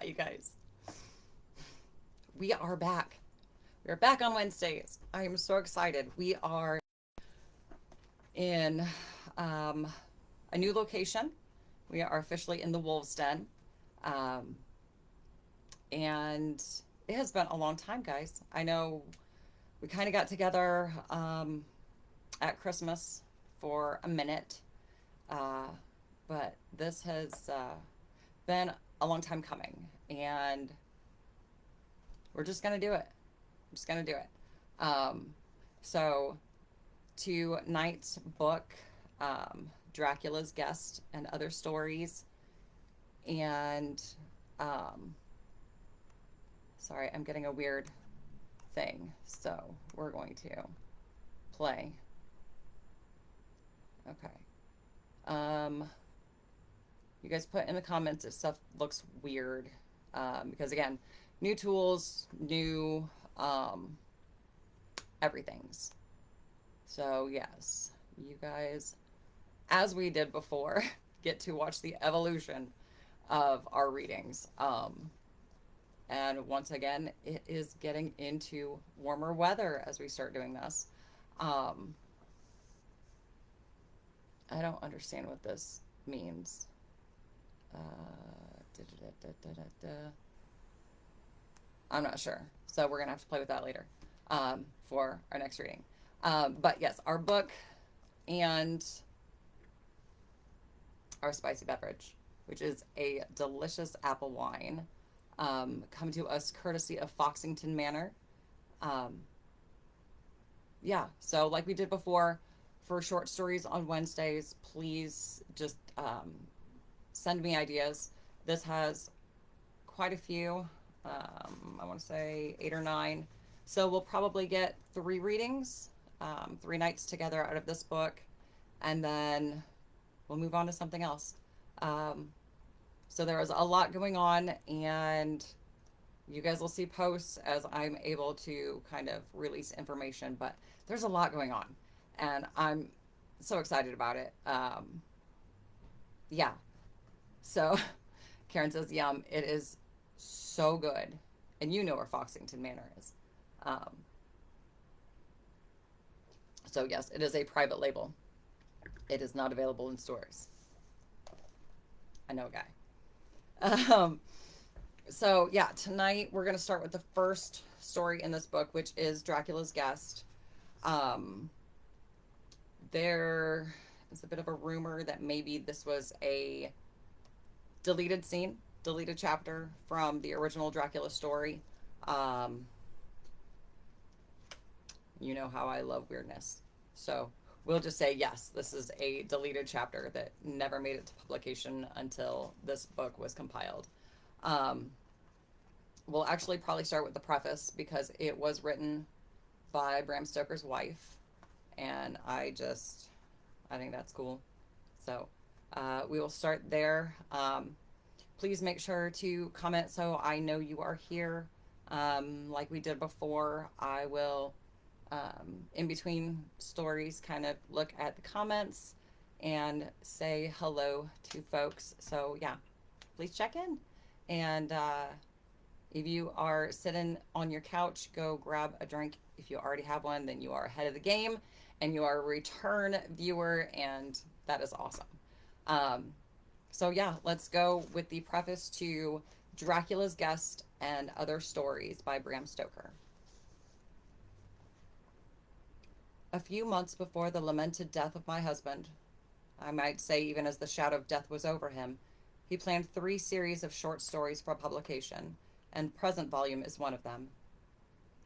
you guys. We are back. We are back on Wednesdays. I am so excited. We are in um, a new location. We are officially in the Wolves Den. Um, and it has been a long time, guys. I know we kind of got together at Christmas for a minute, uh, but this has been a long time coming, and we're just gonna do it. I'm just gonna do it. Um, so tonight's book, Dracula's Guest and Other Stories, and um, sorry, I'm getting a weird thing, so we're going to play. Okay. You guys put in the comments if stuff looks weird, because again, new tools, new everything's. So yes, you guys, as we did before, get to watch the evolution of our readings. And once again, it is getting into warmer weather as we start doing this. Um, I don't understand what this means. Da, da, da, I'm not sure. So we're going to have to play with that later for our next reading. But yes, our book and our spicy beverage, which is a delicious apple wine, come to us courtesy of Foxington Manor. Um, yeah, so like we did before, for short stories on Wednesdays, please just send me ideas. This has quite a few. I want to say 8 or 9. So we'll probably get 3 readings, 3 nights together out of this book, and then we'll move on to something else. So there is a lot going on, and you guys will see posts as I'm able to kind of release information, but there's a lot going on, and I'm so excited about it. Yeah. So Karen says, yum, it is so good. And you know where Foxington Manor is. Um, so yes, it is a private label. It is not available in stores. I know a guy. So yeah, tonight we're going to start with the first story in this book, which is Dracula's Guest. Um, there is a bit of a rumor that maybe this was a deleted scene, deleted chapter from the original Dracula story. Um, you know how I love weirdness. So we'll just say, yes, this is a deleted chapter that never made it to publication until this book was compiled. We'll actually probably start with the preface because it was written by Bram Stoker's wife. And I think that's cool. So we will start there. Please make sure to comment so I know you are here. Like we did before, I will, in between stories, kind of look at the comments and say hello to folks. So yeah, please check in. And if you are sitting on your couch, go grab a drink. If you already have one, then you are ahead of the game and you are a return viewer, and that is awesome. So yeah, let's go with the preface to Dracula's Guest and Other Stories by Bram Stoker. A few months before the lamented death of my husband, I might say even as the shadow of death was over him, he planned 3 series of short stories for publication, and present volume is one of them.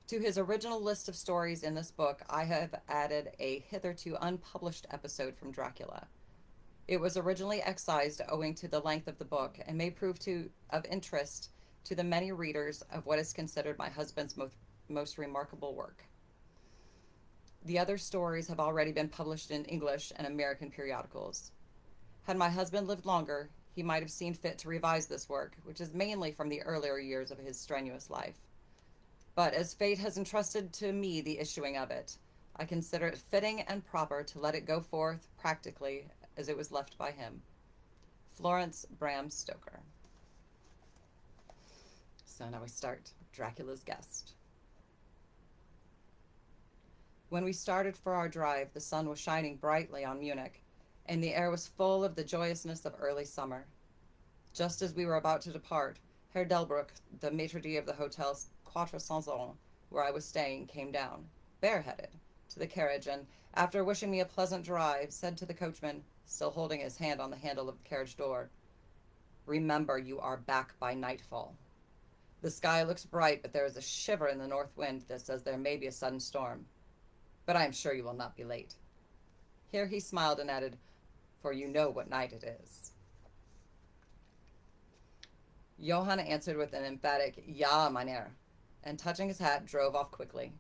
To his original list of stories in this book, I have added a hitherto unpublished episode from Dracula. It was originally excised owing to the length of the book and may prove of interest to the many readers of what is considered my husband's most remarkable work. The other stories have already been published in English and American periodicals. Had my husband lived longer, he might have seen fit to revise this work, which is mainly from the earlier years of his strenuous life. But as fate has entrusted to me the issuing of it, I consider it fitting and proper to let it go forth practically as it was left by him. Florence Bram Stoker. So now we start Dracula's Guest. When we started for our drive, the sun was shining brightly on Munich, and the air was full of the joyousness of early summer. Just as we were about to depart, Herr Delbruck, the maitre d' of the Hotel Quatre Saisons, where I was staying, came down, bareheaded, to the carriage, and, after wishing me a pleasant drive, said to the coachman, still holding his hand on the handle of the carriage door, "Remember, you are back by nightfall. The sky looks bright, but there is a shiver in the north wind that says there may be a sudden storm. But I am sure you will not be late." Here he smiled and added, "For you know what night it is." Johann answered with an emphatic "Ja, Mynheer," and touching his hat, drove off quickly.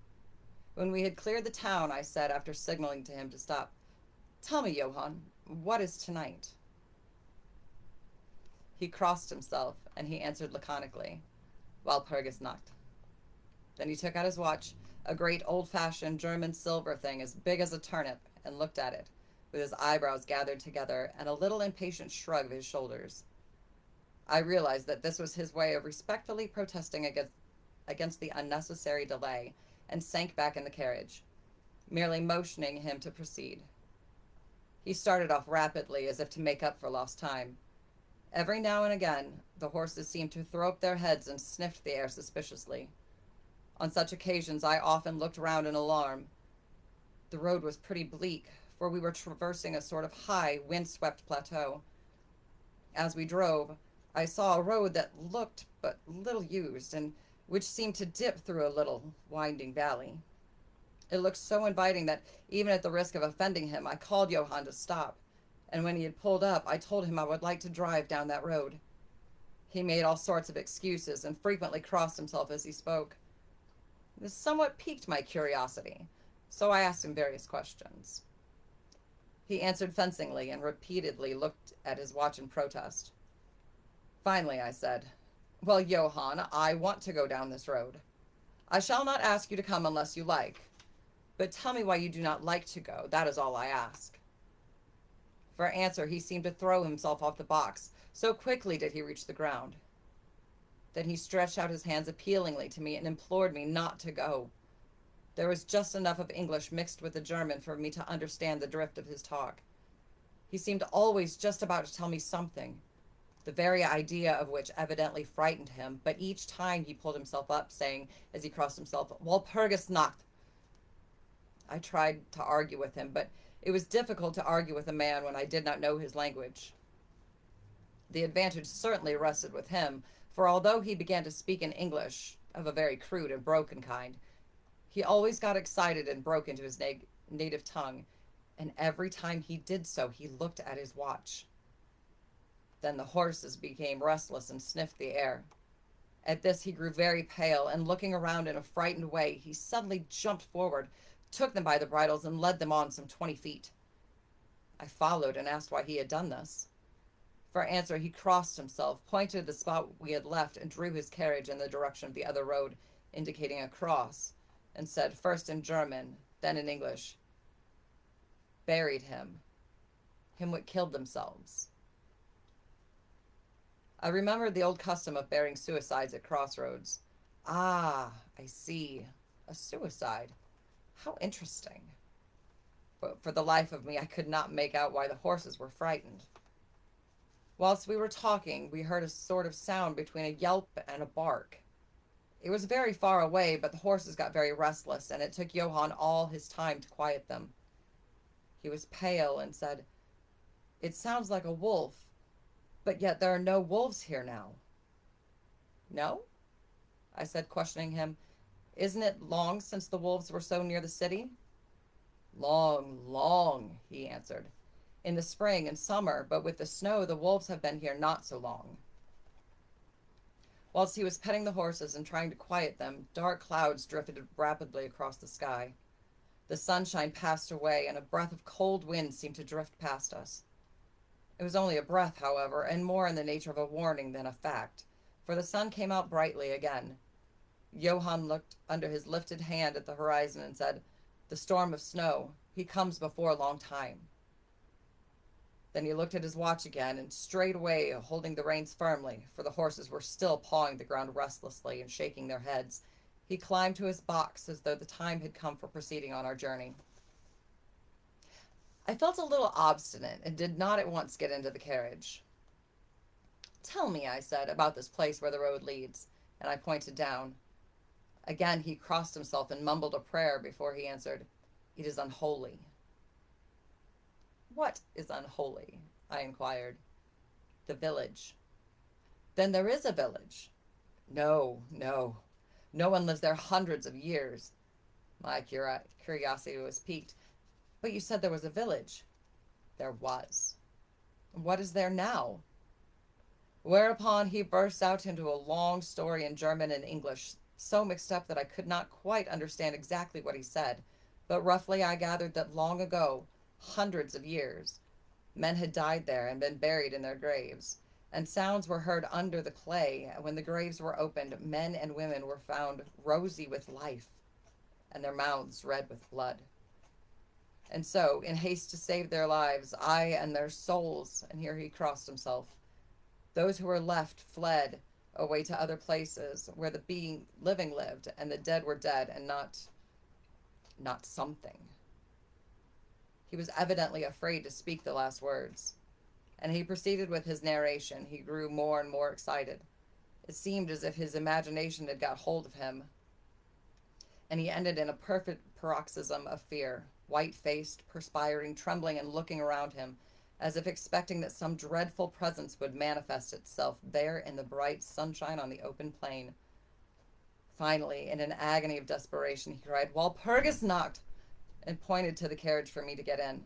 When we had cleared the town, I said, after signaling to him to stop, "Tell me, Johann, what is tonight?" He crossed himself, and he answered laconically, "Walpurgisnacht." Then he took out his watch, a great old-fashioned German silver thing as big as a turnip, and looked at it, with his eyebrows gathered together and a little impatient shrug of his shoulders. I realized that this was his way of respectfully protesting against the unnecessary delay, and sank back in the carriage, merely motioning him to proceed. He started off rapidly, as if to make up for lost time. Every now and again, the horses seemed to throw up their heads and sniffed the air suspiciously. On such occasions, I often looked round in alarm. The road was pretty bleak, for we were traversing a sort of high, wind-swept plateau. As we drove, I saw a road that looked but little used, and which seemed to dip through a little winding valley. It looked so inviting that, even at the risk of offending him, I called Johann to stop, and when he had pulled up, I told him I would like to drive down that road. He made all sorts of excuses, and frequently crossed himself as he spoke. This somewhat piqued my curiosity, so I asked him various questions. He answered fencingly, and repeatedly looked at his watch in protest. Finally, I said, "Well, Johann, I want to go down this road. I shall not ask you to come unless you like. But tell me why you do not like to go. That is all I ask." For answer, he seemed to throw himself off the box, so quickly did he reach the ground. Then he stretched out his hands appealingly to me and implored me not to go. There was just enough of English mixed with the German for me to understand the drift of his talk. He seemed always just about to tell me something, the very idea of which evidently frightened him, but each time he pulled himself up, saying, as he crossed himself, "Walpurgisnacht." I tried to argue with him, but it was difficult to argue with a man when I did not know his language. The advantage certainly rested with him, for although he began to speak in English, of a very crude and broken kind, he always got excited and broke into his native tongue, and every time he did so, he looked at his watch. Then the horses became restless and sniffed the air. At this he grew very pale, and looking around in a frightened way, he suddenly jumped forward, took them by the bridles, and led them on some 20 feet. I followed and asked why he had done this. For answer, he crossed himself, pointed to the spot we had left, and drew his carriage in the direction of the other road, indicating a cross, and said, first in German, then in English, "Buried him what killed themselves." I remembered the old custom of burying suicides at crossroads. Ah, I see. A suicide. How interesting. But for the life of me, I could not make out why the horses were frightened. Whilst we were talking, we heard a sort of sound between a yelp and a bark. It was very far away, but the horses got very restless, and it took Johann all his time to quiet them. He was pale and said, "It sounds like a wolf, but yet there are no wolves here now." "No?" I said, questioning him. "Isn't it long since the wolves were so near the city?" "Long, long," he answered. "In the spring and summer, but with the snow the wolves have been here not so long." Whilst he was petting the horses and trying to quiet them, dark clouds drifted rapidly across the sky. The sunshine passed away, and a breath of cold wind seemed to drift past us. It was only a breath, however, and more in the nature of a warning than a fact, for the sun came out brightly again. Johann looked under his lifted hand at the horizon and said, "The storm of snow, he comes before a long time." Then he looked at his watch again and straight away, holding the reins firmly, for the horses were still pawing the ground restlessly and shaking their heads, he climbed to his box as though the time had come for proceeding on our journey. I felt a little obstinate and did not at once get into the carriage. "Tell me," I said, "about this place where the road leads," and I pointed down. Again he crossed himself and mumbled a prayer before he answered, "It is unholy." "What is unholy?" I inquired. "The village." "Then there is a village?" "No, no. No one lives there hundreds of years." My curiosity was piqued. "But you said there was a village." "There was." "What is there now?" Whereupon he burst out into a long story in German and English, so mixed up that I could not quite understand exactly what he said, but roughly I gathered that long ago, hundreds of years, men had died there and been buried in their graves, and sounds were heard under the clay, and when the graves were opened, men and women were found rosy with life, and their mouths red with blood. And so, in haste to save their lives, I and their souls, and here he crossed himself, those who were left fled away to other places where the being living lived, and the dead were dead, and not something. He was evidently afraid to speak the last words, and he proceeded with his narration. He grew more and more excited. It seemed as if his imagination had got hold of him, and he ended in a perfect paroxysm of fear, white-faced, perspiring, trembling, and looking around him, as if expecting that some dreadful presence would manifest itself there in the bright sunshine on the open plain. Finally, in an agony of desperation, he cried, "Walpurgis nacht!" and pointed to the carriage for me to get in.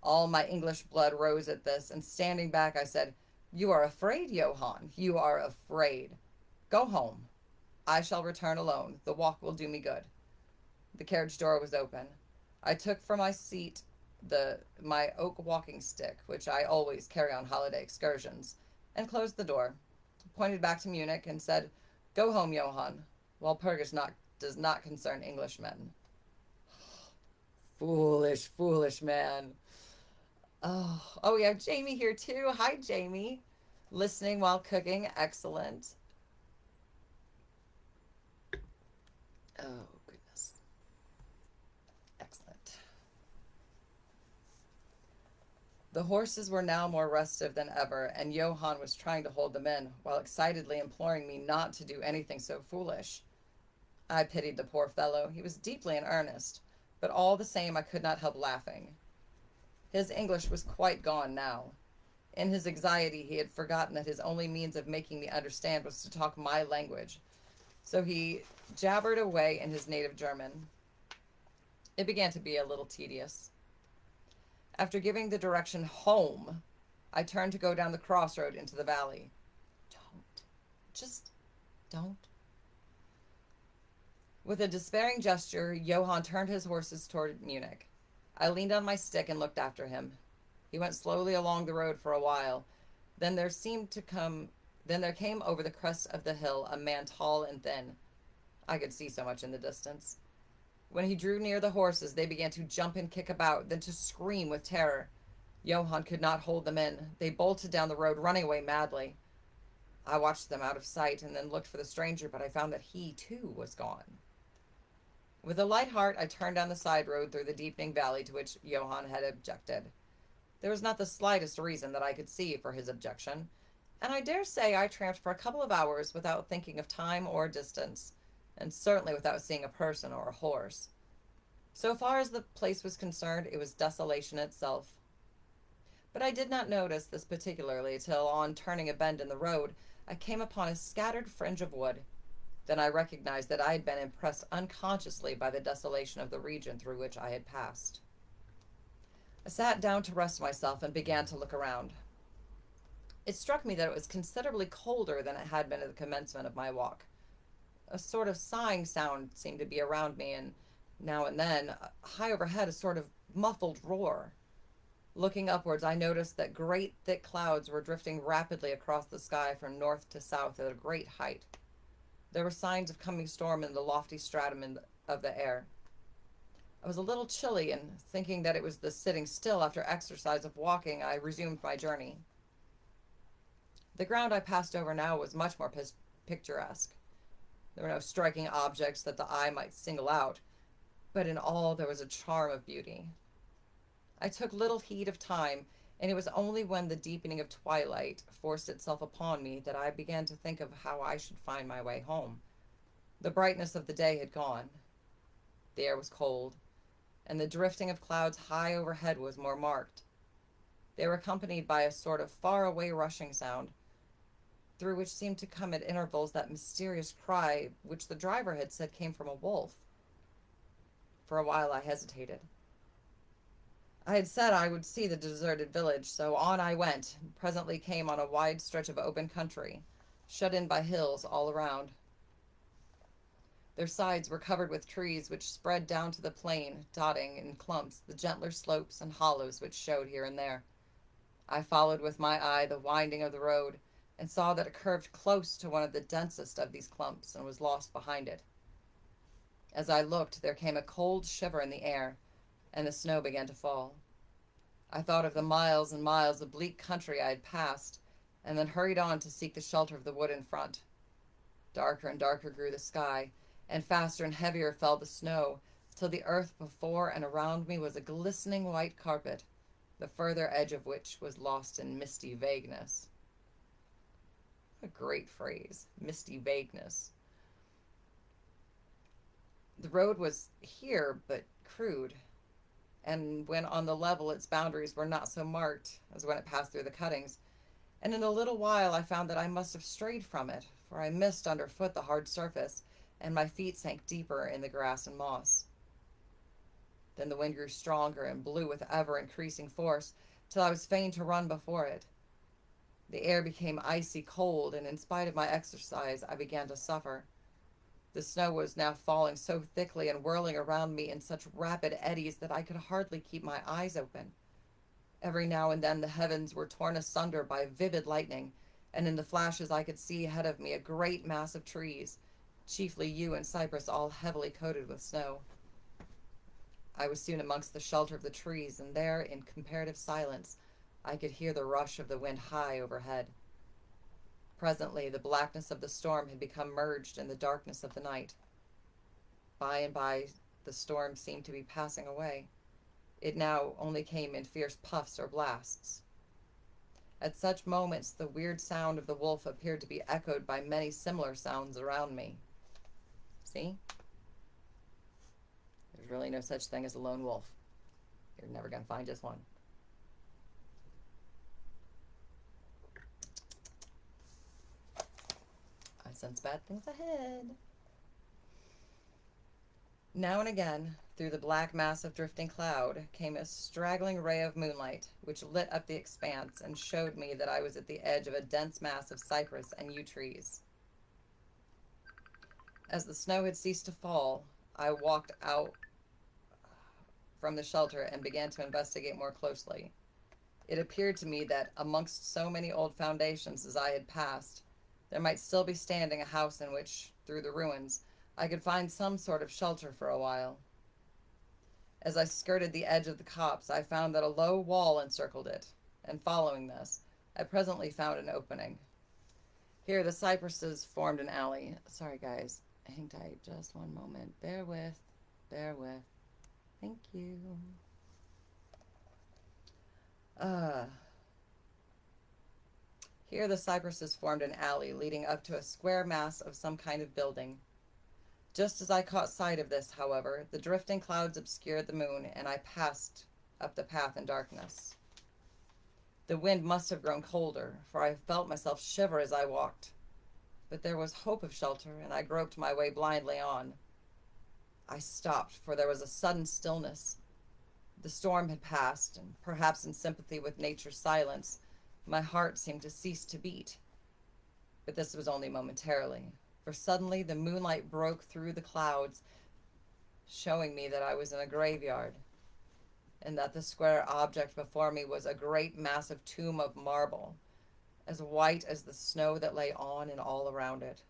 All my English blood rose at this, and standing back, I said, "You are afraid, Johann. You are afraid. Go home. I shall return alone. The walk will do me good." The carriage door was open. I took from my seat my oak walking stick, which I always carry on holiday excursions, and closed the door, pointed back to Munich, and said, "Go home, Johann. Walpurgis does not concern Englishmen." Foolish, foolish man. Oh, we have Jamie here too. Hi, Jamie. Listening while cooking. Excellent. Oh, goodness. Excellent. The horses were now more restive than ever, and Johann was trying to hold them in, while excitedly imploring me not to do anything so foolish. I pitied the poor fellow. He was deeply in earnest, but all the same I could not help laughing. His English was quite gone now. In his anxiety he had forgotten that his only means of making me understand was to talk my language, so he jabbered away in his native German. It began to be a little tedious. After giving the direction home, I turned to go down the crossroad into the valley. Just don't. With a despairing gesture, Johann turned his horses toward Munich. I leaned on my stick and looked after him. He went slowly along the road for a while. Then there came over the crest of the hill a man tall and thin. I could see so much in the distance. When he drew near the horses, they began to jump and kick about, then to scream with terror. Johann could not hold them in. They bolted down the road, running away madly. I watched them out of sight and then looked for the stranger, but I found that he, too, was gone. With a light heart, I turned down the side road through the deepening valley to which Johann had objected. There was not the slightest reason that I could see for his objection, and I dare say I tramped for a couple of hours without thinking of time or distance, and certainly without seeing a person or a horse. So far as the place was concerned, it was desolation itself. But I did not notice this particularly till, on turning a bend in the road, I came upon a scattered fringe of wood. Then I recognized that I had been impressed unconsciously by the desolation of the region through which I had passed. I sat down to rest myself and began to look around. It struck me that it was considerably colder than it had been at the commencement of my walk. A sort of sighing sound seemed to be around me, and now and then, high overhead, a sort of muffled roar. Looking upwards, I noticed that great thick clouds were drifting rapidly across the sky from north to south at a great height. There were signs of coming storm in the lofty stratum of the air. I was a little chilly, and thinking that it was the sitting still after exercise of walking, I resumed my journey. The ground I passed over now was much more picturesque. There were no striking objects that the eye might single out, but in all there was a charm of beauty. I took little heed of time, and it was only when the deepening of twilight forced itself upon me that I began to think of how I should find my way home. The brightness of the day had gone. The air was cold, and the drifting of clouds high overhead was more marked. They were accompanied by a sort of far-away rushing sound, through which seemed to come at intervals that mysterious cry which the driver had said came from a wolf. For a while I hesitated. I had said I would see the deserted village, so on I went, and presently came on a wide stretch of open country, shut in by hills all around. Their sides were covered with trees which spread down to the plain, dotting in clumps the gentler slopes and hollows which showed here and there. I followed with my eye the winding of the road, and saw that it curved close to one of the densest of these clumps and was lost behind it. As I looked, there came a cold shiver in the air, and the snow began to fall. I thought of the miles and miles of bleak country I had passed, and then hurried on to seek the shelter of the wood in front. Darker and darker grew the sky, and faster and heavier fell the snow, till the earth before and around me was a glistening white carpet, the further edge of which was lost in misty vagueness. A great phrase, misty vagueness. The road was here, but crude, and when on the level its boundaries were not so marked as when it passed through the cuttings, and in a little while I found that I must have strayed from it, for I missed underfoot the hard surface, and my feet sank deeper in the grass and moss. Then the wind grew stronger and blew with ever increasing force, till I was fain to run before it. The air became icy cold, and in spite of my exercise, I began to suffer. The snow was now falling so thickly and whirling around me in such rapid eddies that I could hardly keep my eyes open. Every now and then the heavens were torn asunder by vivid lightning, and in the flashes I could see ahead of me a great mass of trees, chiefly yew and cypress, all heavily coated with snow. I was soon amongst the shelter of the trees, and there, in comparative silence, I could hear the rush of the wind high overhead. Presently, the blackness of the storm had become merged in the darkness of the night. By and by, the storm seemed to be passing away. It now only came in fierce puffs or blasts. At such moments, the weird sound of the wolf appeared to be echoed by many similar sounds around me. See? There's really no such thing as a lone wolf. You're never going to find just one. I sense bad things ahead. Now and again, through the black mass of drifting cloud, came a straggling ray of moonlight, which lit up the expanse and showed me that I was at the edge of a dense mass of cypress and yew trees. As the snow had ceased to fall, I walked out from the shelter and began to investigate more closely. It appeared to me that amongst so many old foundations as I had passed, there might still be standing a house in which, through the ruins, I could find some sort of shelter for a while. As I skirted the edge of the copse, I found that a low wall encircled it, and following this, I presently found an opening. Here the cypresses formed an alley. Sorry, guys. Hang tight just one moment. Bear with. Bear with. Thank you. Here the cypresses formed an alley leading up to a square mass of some kind of building. Just as I caught sight of this, however, the drifting clouds obscured the moon, and I passed up the path in darkness. The wind must have grown colder, for I felt myself shiver as I walked. But there was hope of shelter, and I groped my way blindly on. I stopped, for there was a sudden stillness. The storm had passed, and perhaps in sympathy with nature's silence, my heart seemed to cease to beat. But this was only momentarily, for suddenly the moonlight broke through the clouds, showing me that I was in a graveyard, and that the square object before me was a great massive tomb of marble, as white as the snow that lay on and all around it.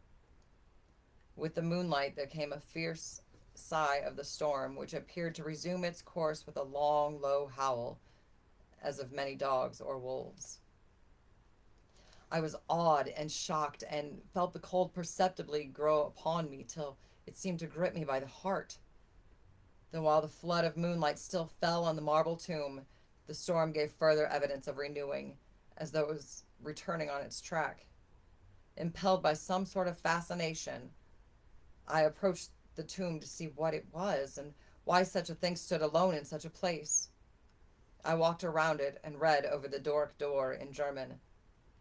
With the moonlight there came a fierce sigh of the storm, which appeared to resume its course with a long, low howl, as of many dogs or wolves. I was awed and shocked and felt the cold perceptibly grow upon me till it seemed to grip me by the heart. Then, while the flood of moonlight still fell on the marble tomb, the storm gave further evidence of renewing, as though it was returning on its track. Impelled by some sort of fascination, I approached the tomb to see what it was and why such a thing stood alone in such a place. I walked around it and read over the Doric door in German,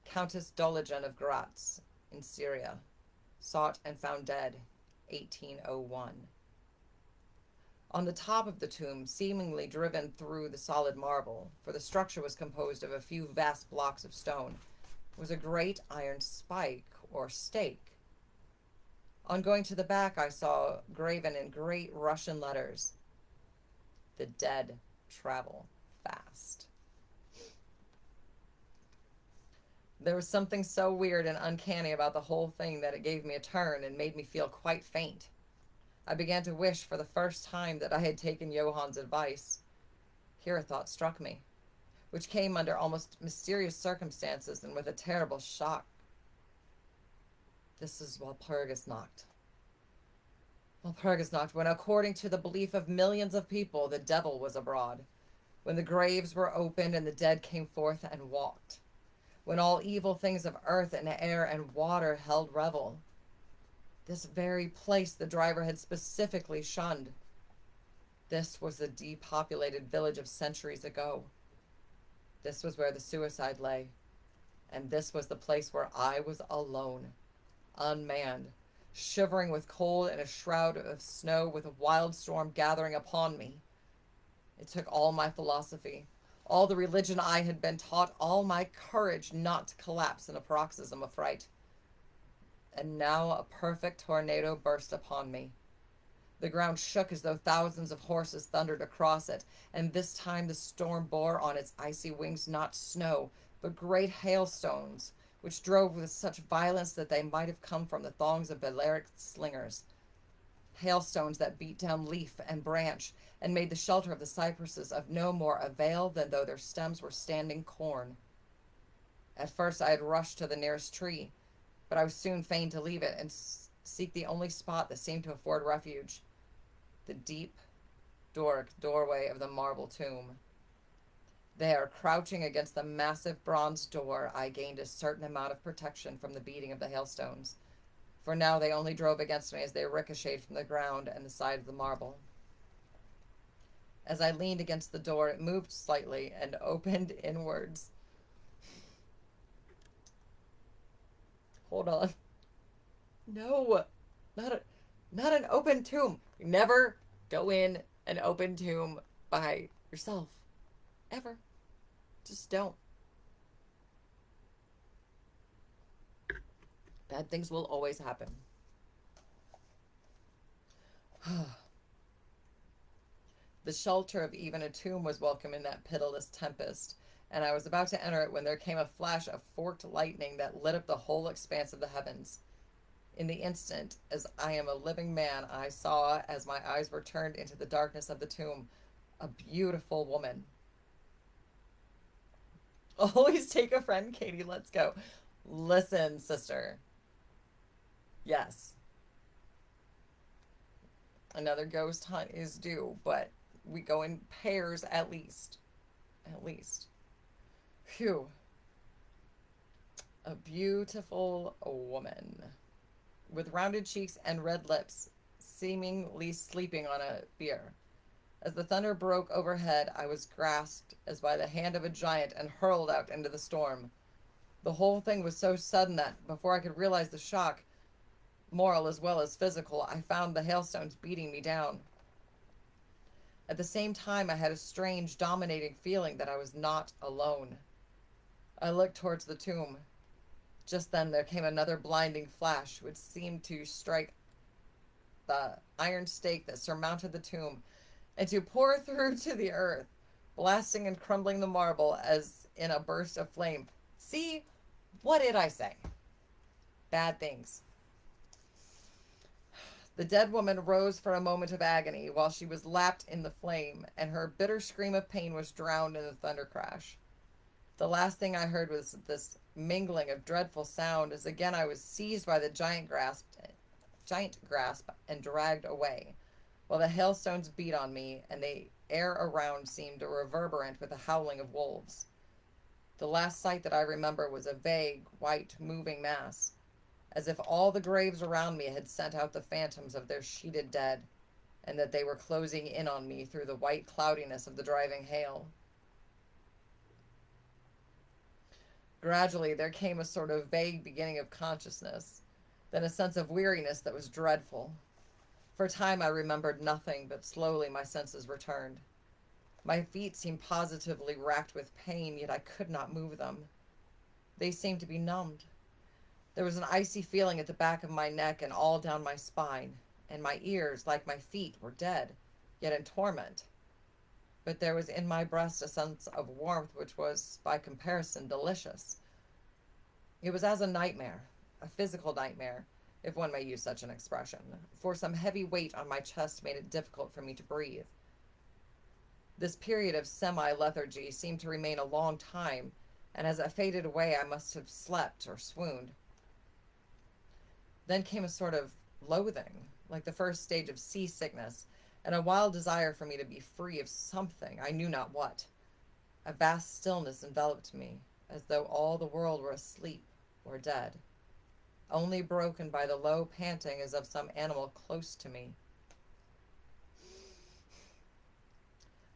Countess Doligen of Gratz, in Syria, sought and found dead, 1801. On the top of the tomb, seemingly driven through the solid marble, for the structure was composed of a few vast blocks of stone, was a great iron spike or stake. On going to the back, I saw graven in great Russian letters, "The dead travel fast." There was something so weird and uncanny about the whole thing that it gave me a turn and made me feel quite faint. I began to wish for the first time that I had taken Johann's advice. Here a thought struck me, which came under almost mysterious circumstances and with a terrible shock. This is Walpurgisnacht. Walpurgisnacht, when, according to the belief of millions of people, the devil was abroad, when the graves were opened and the dead came forth and walked, when all evil things of earth and air and water held revel. This very place the driver had specifically shunned. This was the depopulated village of centuries ago. This was where the suicide lay. And this was the place where I was alone, unmanned, shivering with cold in a shroud of snow with a wild storm gathering upon me. It took all my philosophy, all the religion I had been taught, all my courage not to collapse in a paroxysm of fright. And now a perfect tornado burst upon me. The ground shook as though thousands of horses thundered across it, and this time the storm bore on its icy wings not snow, but great hailstones, which drove with such violence that they might have come from the thongs of Balearic slingers. Hailstones that beat down leaf and branch, and made the shelter of the cypresses of no more avail than though their stems were standing corn. At first I had rushed to the nearest tree, but I was soon fain to leave it and seek the only spot that seemed to afford refuge, the deep Doric doorway of the marble tomb. There, crouching against the massive bronze door, I gained a certain amount of protection from the beating of the hailstones, for now they only drove against me as they ricocheted from the ground and the side of the marble. As I leaned against the door, it moved slightly and opened inwards. Hold on. No, not an open tomb. Never go in an open tomb by yourself. Ever. Just don't. Bad things will always happen. The shelter of even a tomb was welcome in that pitiless tempest, and I was about to enter it when there came a flash of forked lightning that lit up the whole expanse of the heavens. In the instant, as I am a living man, I saw, as my eyes were turned into the darkness of the tomb, a beautiful woman. Always take a friend, Katie. Let's go. Listen, sister. Yes. Another ghost hunt is due, but we go in pairs at least. At least. Phew. A beautiful woman with rounded cheeks and red lips, seemingly sleeping on a bier. As the thunder broke overhead, I was grasped as by the hand of a giant and hurled out into the storm. The whole thing was so sudden that, before I could realize the shock, moral as well as physical, I found the hailstones beating me down. At the same time, I had a strange, dominating feeling that I was not alone. I looked towards the tomb. Just then there came another blinding flash, which seemed to strike the iron stake that surmounted the tomb, and to pour through to the earth, blasting and crumbling the marble as in a burst of flame. See? What did I say? Bad things. The dead woman rose for a moment of agony while she was lapped in the flame, and her bitter scream of pain was drowned in the thunder crash. The last thing I heard was this mingling of dreadful sound as again I was seized by the giant grasp and dragged away, while the hailstones beat on me and the air around seemed reverberant with the howling of wolves. The last sight that I remember was a vague, white, moving mass, as if all the graves around me had sent out the phantoms of their sheeted dead, and that they were closing in on me through the white cloudiness of the driving hail. Gradually, there came a sort of vague beginning of consciousness, then a sense of weariness that was dreadful. For a time, I remembered nothing, but slowly my senses returned. My feet seemed positively racked with pain, yet I could not move them. They seemed to be numbed. There was an icy feeling at the back of my neck and all down my spine, and my ears, like my feet, were dead, yet in torment. But there was in my breast a sense of warmth which was, by comparison, delicious. It was as a nightmare, a physical nightmare, if one may use such an expression, for some heavy weight on my chest made it difficult for me to breathe. This period of semi-lethargy seemed to remain a long time, and as it faded away I must have slept or swooned. Then came a sort of loathing, like the first stage of seasickness, and a wild desire for me to be free of something, I knew not what. A vast stillness enveloped me, as though all the world were asleep or dead, only broken by the low panting as of some animal close to me.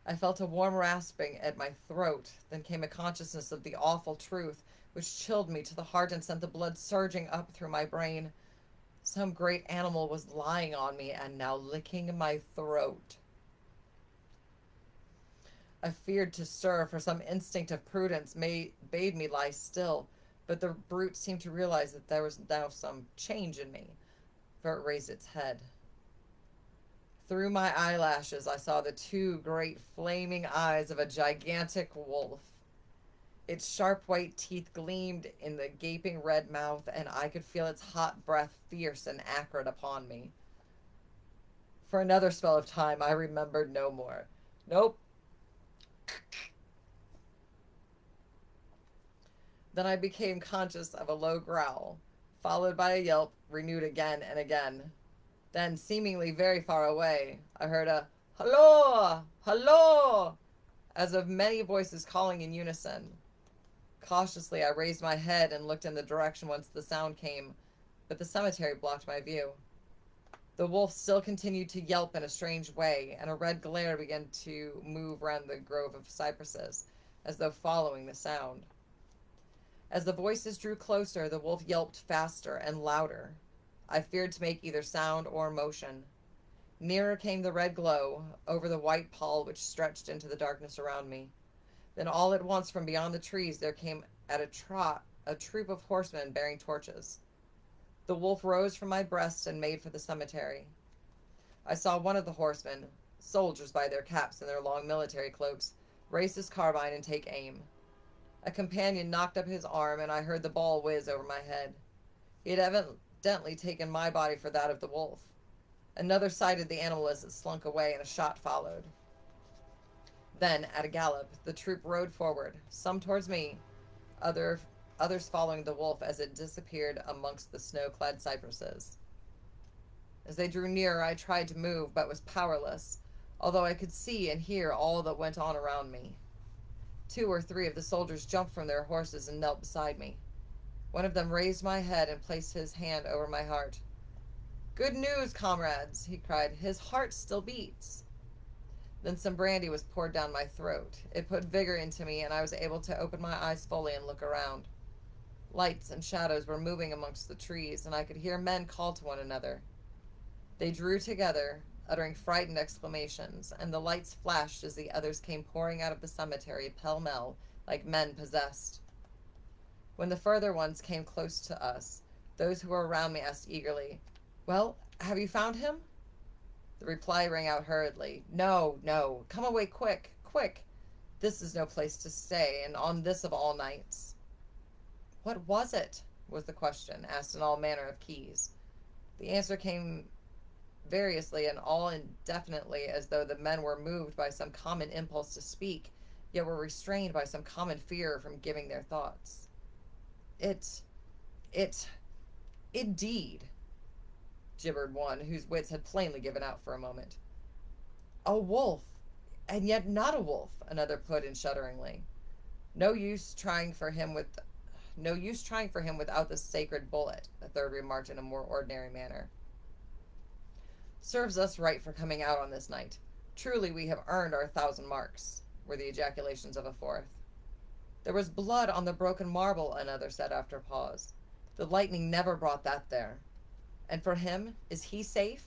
I felt a warm rasping at my throat, then came a consciousness of the awful truth, which chilled me to the heart and sent the blood surging up through my brain. Some great animal was lying on me and now licking my throat. I feared to stir, for some instinct of prudence bade me lie still, but the brute seemed to realize that there was now some change in me, for it raised its head. Through my eyelashes I saw the two great flaming eyes of a gigantic wolf. Its sharp white teeth gleamed in the gaping red mouth, and I could feel its hot breath fierce and acrid upon me. For another spell of time I remembered no more. Nope. Then I became conscious of a low growl, followed by a yelp, renewed again and again. Then, seemingly very far away, I heard a "Halloa! Halloa!" as of many voices calling in unison. Cautiously, I raised my head and looked in the direction whence the sound came, but the cemetery blocked my view. The wolf still continued to yelp in a strange way, and a red glare began to move round the grove of cypresses, as though following the sound. As the voices drew closer, the wolf yelped faster and louder. I feared to make either sound or motion. Nearer came the red glow, over the white pall which stretched into the darkness around me. Then all at once from beyond the trees there came at a trot a troop of horsemen bearing torches. The wolf rose from my breast and made for the cemetery. I saw one of the horsemen, soldiers by their caps and their long military cloaks, raise his carbine and take aim. A companion knocked up his arm, and I heard the ball whiz over my head. He had evidently taken my body for that of the wolf. Another sighted the animal as it slunk away, and a shot followed. Then, at a gallop, the troop rode forward, some towards me, others following the wolf as it disappeared amongst the snow-clad cypresses. As they drew nearer, I tried to move, but was powerless, although I could see and hear all that went on around me. 2 or 3 of the soldiers jumped from their horses and knelt beside me. One of them raised my head and placed his hand over my heart. "Good news, comrades," he cried. "His heart still beats." Then some brandy was poured down my throat. It put vigor into me, and I was able to open my eyes fully and look around. Lights and shadows were moving amongst the trees, and I could hear men call to one another. They drew together, uttering frightened exclamations, and the lights flashed as the others came pouring out of the cemetery pell-mell, like men possessed. When the further ones came close to us, those who were around me asked eagerly, "Well, have you found him?" The reply rang out hurriedly, "No, no, come away quick, quick. This is no place to stay, and on this of all nights." "What was it?" was the question, asked in all manner of keys. The answer came variously and all indefinitely, as though the men were moved by some common impulse to speak, yet were restrained by some common fear from giving their thoughts. It, it, indeed, gibbered one, whose wits had plainly given out for a moment. A wolf, and yet not a wolf, another put in shudderingly. No use trying for him with no use trying for him without the sacred bullet, a third remarked in a more ordinary manner. Serves us right for coming out on this night. Truly we have earned our 1,000 marks, were the ejaculations of a fourth. There was blood on the broken marble, another said after a pause. The lightning never brought that there. And for him, is he safe?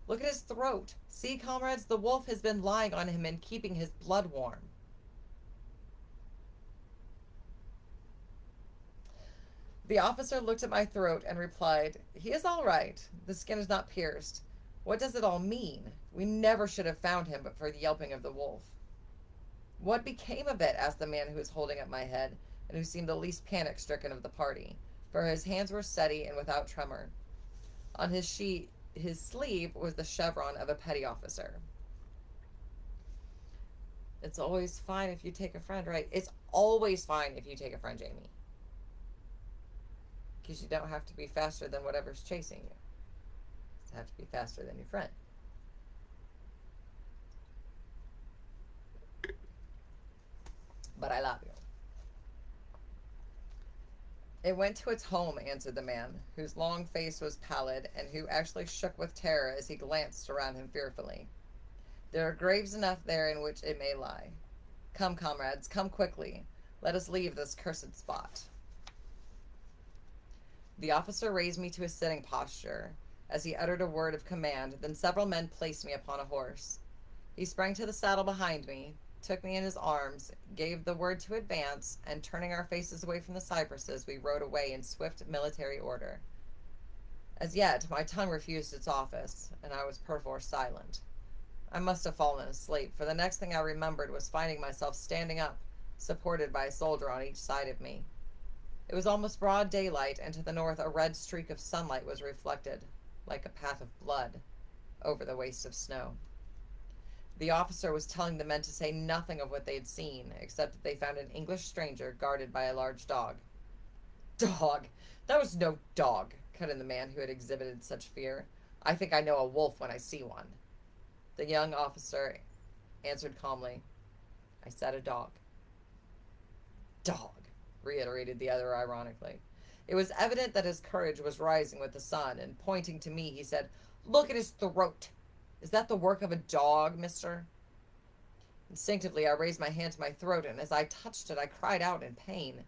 Look at his throat. See, comrades, the wolf has been lying on him and keeping his blood warm. The officer looked at my throat and replied, He is all right. The skin is not pierced. What does it all mean? We never should have found him but for the yelping of the wolf. What became of it? Asked the man who was holding up my head, and who seemed the least panic-stricken of the party, for his hands were steady and without tremor. On his sleeve was the chevron of a petty officer. It's always fine if you take a friend, right? It's always fine if you take a friend, Jamie. Because you don't have to be faster than whatever's chasing you. You have to be faster than your friend. But I love you. It went to its home, answered the man, whose long face was pallid, and who actually shook with terror as he glanced around him fearfully. There are graves enough there in which it may lie. Come, comrades, come quickly. Let us leave this cursed spot. The officer raised me to a sitting posture, as he uttered a word of command, then several men placed me upon a horse. He sprang to the saddle behind me, took me in his arms, gave the word to advance, and turning our faces away from the cypresses, we rode away in swift military order. As yet, my tongue refused its office, and I was perforce silent. I must have fallen asleep, for the next thing I remembered was finding myself standing up, supported by a soldier on each side of me. It was almost broad daylight, and to the north a red streak of sunlight was reflected, like a path of blood, over the waste of snow. The officer was telling the men to say nothing of what they had seen, except that they found an English stranger guarded by a large dog. Dog? That was no dog, cut in the man who had exhibited such fear. I think I know a wolf when I see one. The young officer answered calmly, I said a dog. Dog, reiterated the other ironically. It was evident that his courage was rising with the sun, and pointing to me, he said, Look at his throat. Is that the work of a dog, mister? Instinctively, I raised my hand to my throat, and as I touched it, I cried out in pain.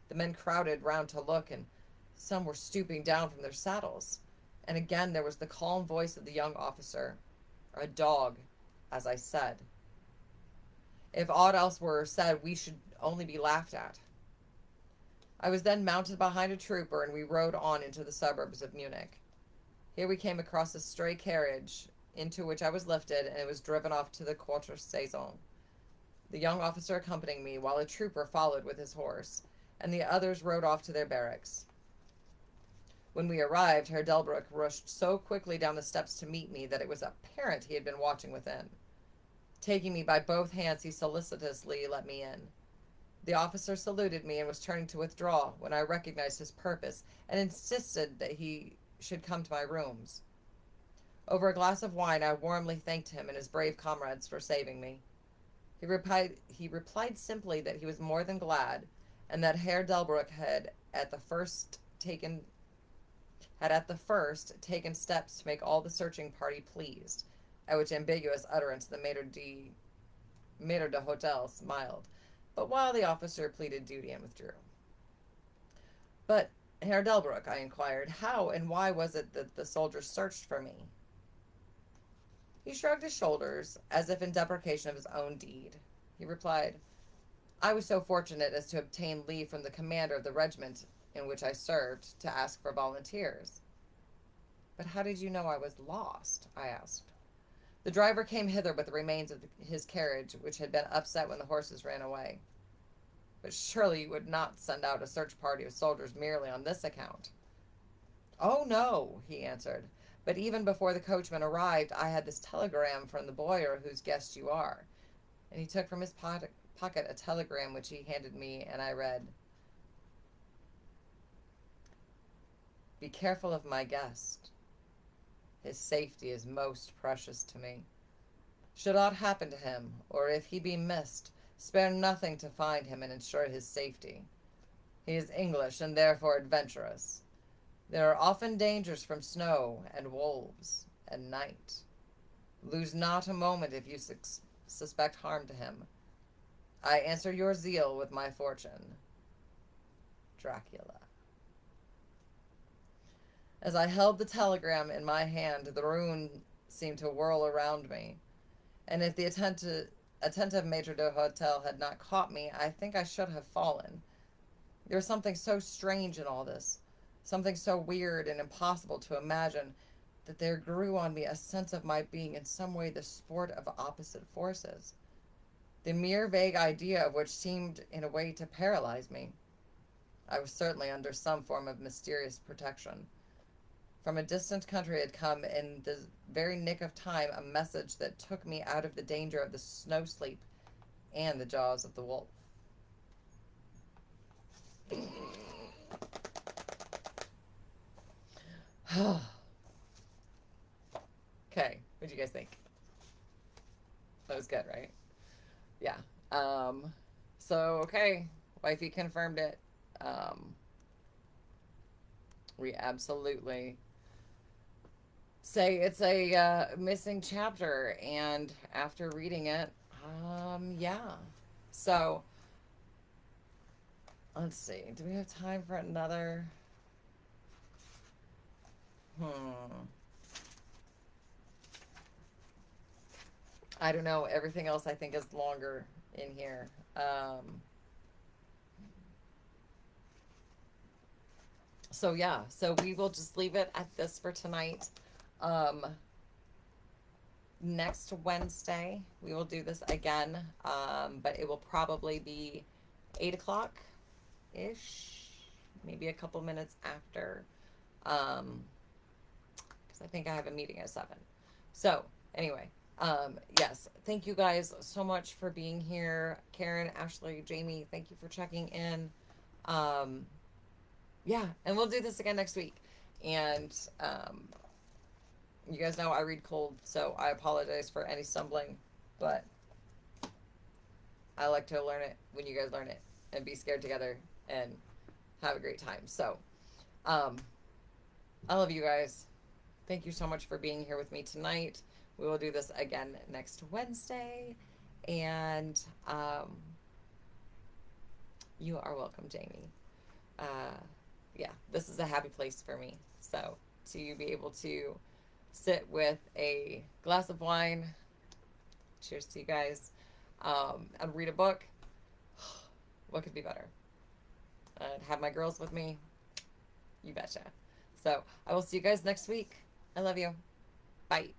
The men crowded round to look, and some were stooping down from their saddles. And again there was the calm voice of the young officer. A dog, as I said. If aught else were said, we should only be laughed at. I was then mounted behind a trooper, and we rode on into the suburbs of Munich. Here we came across a stray carriage, into which I was lifted, and it was driven off to the Quatre Saisons. The young officer accompanying me, while a trooper followed with his horse, and the others rode off to their barracks. When we arrived, Herr Delbruck rushed so quickly down the steps to meet me that it was apparent he had been watching within. Taking me by both hands, he solicitously let me in. The officer saluted me and was turning to withdraw when I recognized his purpose and insisted that he should come to my rooms. Over a glass of wine, I warmly thanked him and his brave comrades for saving me. He replied simply that he was more than glad, and that Herr Delbruck had at the first taken steps to make all the searching party pleased, at which ambiguous utterance the maître d'hôtel smiled, but while the officer pleaded duty and withdrew. But, Herr Delbruck, I inquired, how and why was it that the soldiers searched for me? He shrugged his shoulders, as if in deprecation of his own deed. He replied, I was so fortunate as to obtain leave from the commander of the regiment in which I served to ask for volunteers. But how did you know I was lost? I asked. The driver came hither with the remains of his carriage, which had been upset when the horses ran away. But surely you would not send out a search party of soldiers merely on this account. Oh, no, he answered. But even before the coachman arrived, I had this telegram from the boyar whose guest you are. And he took from his pocket a telegram which he handed me, and I read, "Be careful of my guest. His safety is most precious to me. Should aught happen to him, or if he be missed, spare nothing to find him and ensure his safety. He is English and therefore adventurous. There are often dangers from snow and wolves and night. Lose not a moment if you suspect harm to him. I answer your zeal with my fortune. Dracula." As I held the telegram in my hand, the room seemed to whirl around me, and if the attentive maitre d'hotel had not caught me, I think I should have fallen. There was something so strange in all this, something so weird and impossible to imagine, that there grew on me a sense of my being in some way the sport of opposite forces, the mere vague idea of which seemed in a way to paralyze me. I was certainly under some form of mysterious protection. From a distant country had come, in the very nick of time, a message that took me out of the danger of the snow sleep and the jaws of the wolf. Okay, what do you guys think? That was good, right? Yeah. So, okay, wifey confirmed it. We absolutely say it's a missing chapter, and after reading it, yeah. So, let's see. Do we have time for another? I don't know. Everything else I think is longer in here. So yeah, so we will just leave it at this for tonight. Um, Next Wednesday we will do this again, but it will probably be 8 o'clock ish, maybe a couple minutes after, because I think I have a meeting at 7. So anyway, yes, thank you guys so much for being here. Karen, Ashley, Jamie, thank you for checking in. Yeah, and we'll do this again next week. And you guys know I read cold, so I apologize for any stumbling, but I like to learn it when you guys learn it and be scared together and have a great time. So, I love you guys. Thank you so much for being here with me tonight. We will do this again next Wednesday. And you are welcome, Jamie. Yeah, this is a happy place for me. So, to be able to sit with a glass of wine, cheers to you guys, and read a book, what could be better? And have my girls with me, you betcha. So I will see you guys next week. I love you. Bye.